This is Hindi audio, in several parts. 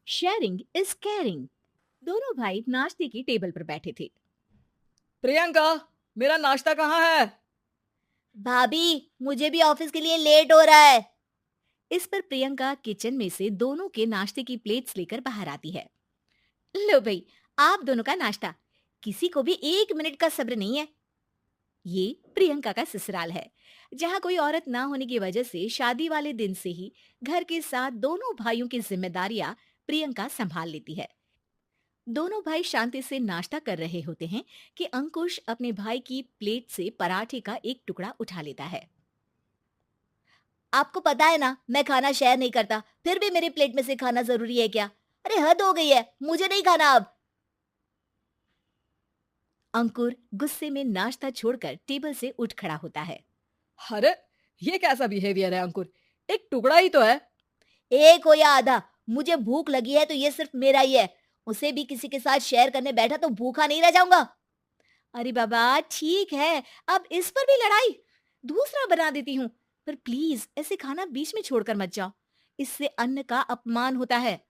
Sharing is caring. दोनों भाई नाश्ते की टेबल पर बैठे थे। प्रियंका, मेरा नाश्ता कहाँ है? भाभी, मुझे भी ऑफिस के लिए लेट हो रहा है। इस पर प्रियंका किचन में से दोनों के नाश्ते की प्लेट्स लेकर बाहर आती है। लो भाई, आप दोनों का नाश्ता। किसी को भी 1 मिनट का सब्र नहीं है। ये प्रियंका का ससुराल है, जहाँ कोई औरत ना होने की वजह से शादी वाले दिन से ही घर के साथ दोनों भाइयों की जिम्मेदारियां प्रियंका संभाल लेती है। दोनों भाई शांति से नाश्ता कर रहे होते हैं कि अंकुश अपने भाई की प्लेट से पराठे का एक टुकड़ा उठा लेता है। आपको पता है ना, मैं खाना शेयर नहीं करता, फिर भी मेरी प्लेट में से खाना जरूरी है क्या? अरे हद हो गई है, मुझे नहीं खाना अब। अंकुर गुस्से में नाश्ता छोड़कर टेबल से उठ खड़ा होता है। अरे, ये कैसा बिहेवियर है अंकुर? एक टुकड़ा ही तो है। एक हो या आधा, मुझे भूख लगी है तो ये सिर्फ मेरा ही है। उसे भी किसी के साथ शेयर करने बैठा तो भूखा नहीं रह जाऊंगा। अरे बाबा ठीक है, अब इस पर भी लड़ाई। दूसरा बना देती हूँ, पर प्लीज ऐसे खाना बीच में छोड़कर मत जाओ। इससे अन्न का अपमान होता है।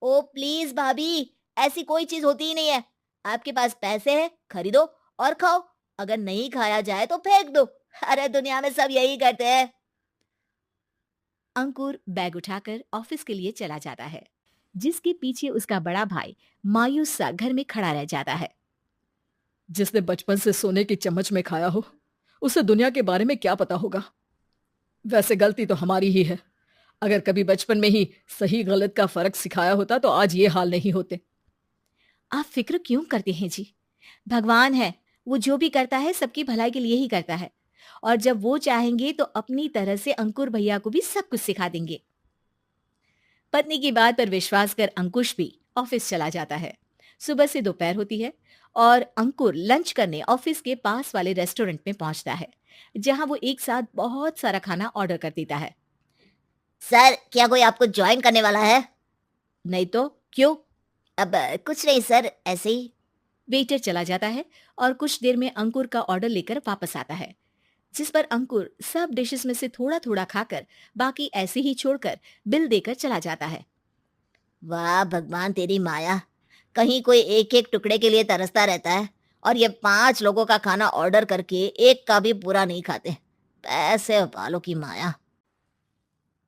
ओ प्लीज भाभी, ऐसी कोई चीज होती ही नहीं है। आपके पास पैसे हैं, खरीदो और खाओ। अगर नहीं खाया जाए तो फेंक दो। अरे दुनिया में सब यही करते हैं। अंकुर बैग उठाकर ऑफिस के लिए चला जाता है, जिसके पीछे उसका बड़ा भाई मायूस सा घर में खड़ा रह जाता है। जिसने बचपन से सोने की चम्मच में खाया हो, उसे दुनिया के बारे में क्या पता होगा? वैसे गलती तो हमारी ही है। अगर कभी बचपन में ही सही गलत का फर्क सिखाया होता तो आज ये हाल नहीं होते। आप फिक्र क्यों करते हैं जी? भगवान है, वो जो भी करता है सबकी भलाई के लिए ही करता है। और जब वो चाहेंगे तो अपनी तरह से अंकुर भैया को भी सब कुछ सिखा देंगे। पत्नी की बात पर विश्वास कर अंकुश भी ऑफिस चला जाता है। सुबह से दोपहर होती है और अंकुर लंच करने ऑफिस के पास वाले रेस्टोरेंट में पहुंचता है, जहां वो एक साथ बहुत सारा खाना ऑर्डर कर देता है। सर, क्या कोई आपको ज्वाइन करने वाला है? नहीं तो क्यों? अब कुछ नहीं सर, ऐसे ही। वेटर चला जाता है और कुछ देर में अंकुर का ऑर्डर लेकर वापस आता है, जिस पर अंकुर सब डिशेस में से थोड़ा थोड़ा खाकर बाकी ऐसे ही छोड़कर बिल देकर चला जाता है। वाह भगवान, तेरी माया। कहीं कोई एक एक टुकड़े के लिए तरसता रहता है और ये 5 लोगों का खाना ऑर्डर करके एक का भी पूरा नहीं खाते। पैसे वालों की माया।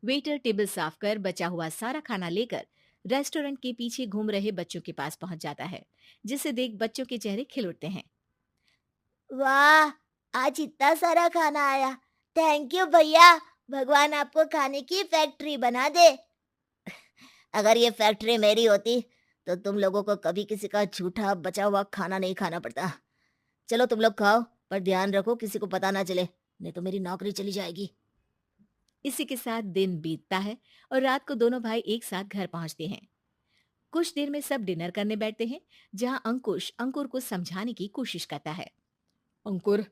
वेटर टेबल साफ कर बचा हुआ सारा खाना लेकर रेस्टोरेंट के पीछे घूम रहे बच्चों के पास पहुंच जाता है, जिसे देख बच्चों के चेहरे खिल उठते हैं। वाह, आज इतना सारा खाना आया। थैंक यू भैया। भगवान आपको खाने की फैक्ट्री बना दे। अगर ये फैक्ट्री मेरी होती तो तुम लोगों को कभी किसी का झूठा बचा हुआ खाना नहीं खाना पड़ता। चलो तुम लोग खाओ, पर ध्यान रखो किसी को पता ना चले, नहीं तो मेरी नौकरी चली जाएगी। इसी के साथ दिन बीतता है और रात को दोनों भाई एक साथ घर पहुंचते हैं। कुछ देर में सब डिनर करने बैठते हैं, जहां अंकुश अंकुर को समझाने की कोशिश करता है। अंकुर,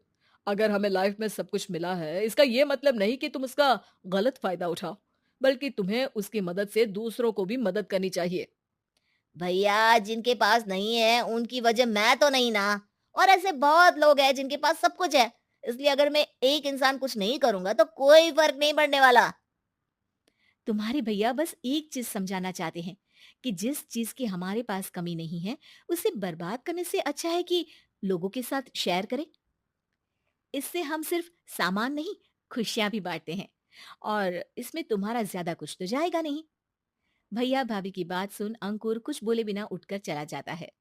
अगर हमें लाइफ में सब कुछ मिला है, इसका ये मतलब नहीं कि तुम उसका गलत फायदा उठाओ, बल्कि तुम्हें उसकी मदद से दूसरों को भी मदद करनी चाहिए। भैया, जिनके पास नहीं है उनकी वजह मैं तो नहीं ना। और ऐसे बहुत लोग हैं जिनके पास सब कुछ है। इसलिए अगर मैं एक इंसान कुछ नहीं करूंगा तो कोई फर्क नहीं पड़ने वाला। तुम्हारे भैया बस एक चीज समझाना चाहते हैं कि जिस चीज की हमारे पास कमी नहीं है, उसे बर्बाद करने से अच्छा है कि लोगों के साथ शेयर करें। इससे हम सिर्फ सामान नहीं, खुशियां भी बांटते हैं, और इसमें तुम्हारा ज्यादा कुछ तो जाएगा नहीं। भैया भाभी की बात सुन अंकुर कुछ बोले बिना उठकर चला जाता है।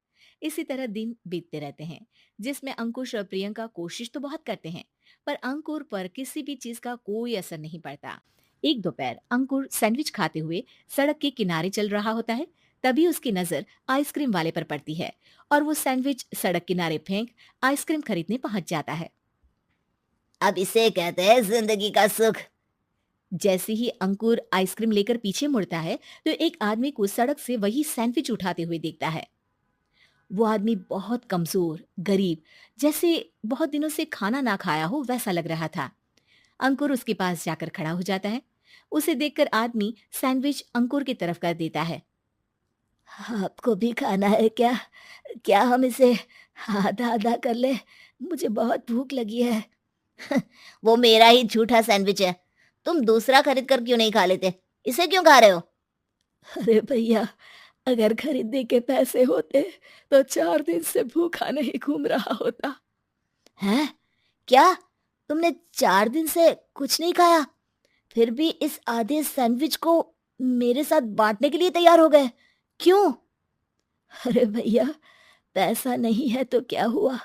इसी तरह दिन बीतते रहते हैं, जिसमें अंकुश और प्रियंका कोशिश तो बहुत करते हैं, पर अंकुर पर किसी भी चीज का कोई असर नहीं पड़ता। एक दोपहर अंकुर सैंडविच खाते हुए सड़क के किनारे चल रहा होता है। तभी उसकी नजर आइसक्रीम वाले पर पड़ती है और वो सैंडविच सड़क किनारे फेंक आइसक्रीम खरीदने पहुंच जाता है। अब इसे कहते हैं जिंदगी का सुख। जैसे ही अंकुर आइसक्रीम लेकर पीछे मुड़ता है, तो एक आदमी को सड़क से वही सैंडविच उठाते हुए देखता है। वो आदमी बहुत कमजोर, गरीब, जैसे बहुत दिनों से खाना ना खाया हो वैसा लग रहा था। अंकुर उसके पास जाकर खड़ा हो जाता है। उसे देखकर आदमी सैंडविच अंकुर की तरफ कर देता है। आपको भी खाना है क्या? क्या हम इसे आधा आधा कर ले? मुझे बहुत भूख लगी है। वो मेरा ही झूठा सैंडविच है। तुम दूसरा खरीद कर क्यों नहीं खा लेते? इसे क्यों खा रहे हो? अरे भैया, अगर खरीदने के पैसे होते तो 4 दिन से भूखा नहीं घूम रहा होता। हैं? क्या? तुमने 4 दिन से कुछ नहीं खाया, फिर भी इस आधे सैंडविच को मेरे साथ बांटने के लिए तैयार हो गए? क्यों? अरे भैया, पैसा नहीं है तो क्या हुआ,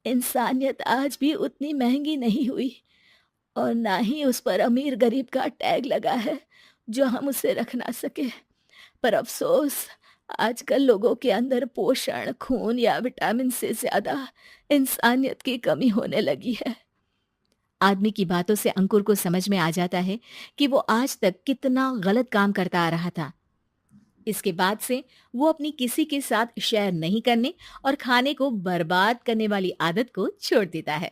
इंसानियत आज भी उतनी महंगी नहीं हुई और ना ही उस पर अमीर गरीब का टैग लगा है जो हम उसे रख ना सके। पर अफसोस, आजकल लोगों के अंदर पोषण, खून या विटामिन से ज्यादा इंसानियत की कमी होने लगी है। आदमी की बातों से अंकुर को समझ में आ जाता है कि वो आज तक कितना गलत काम करता आ रहा था। इसके बाद से वो अपनी किसी के साथ शेयर नहीं करने और खाने को बर्बाद करने वाली आदत को छोड़ देता है।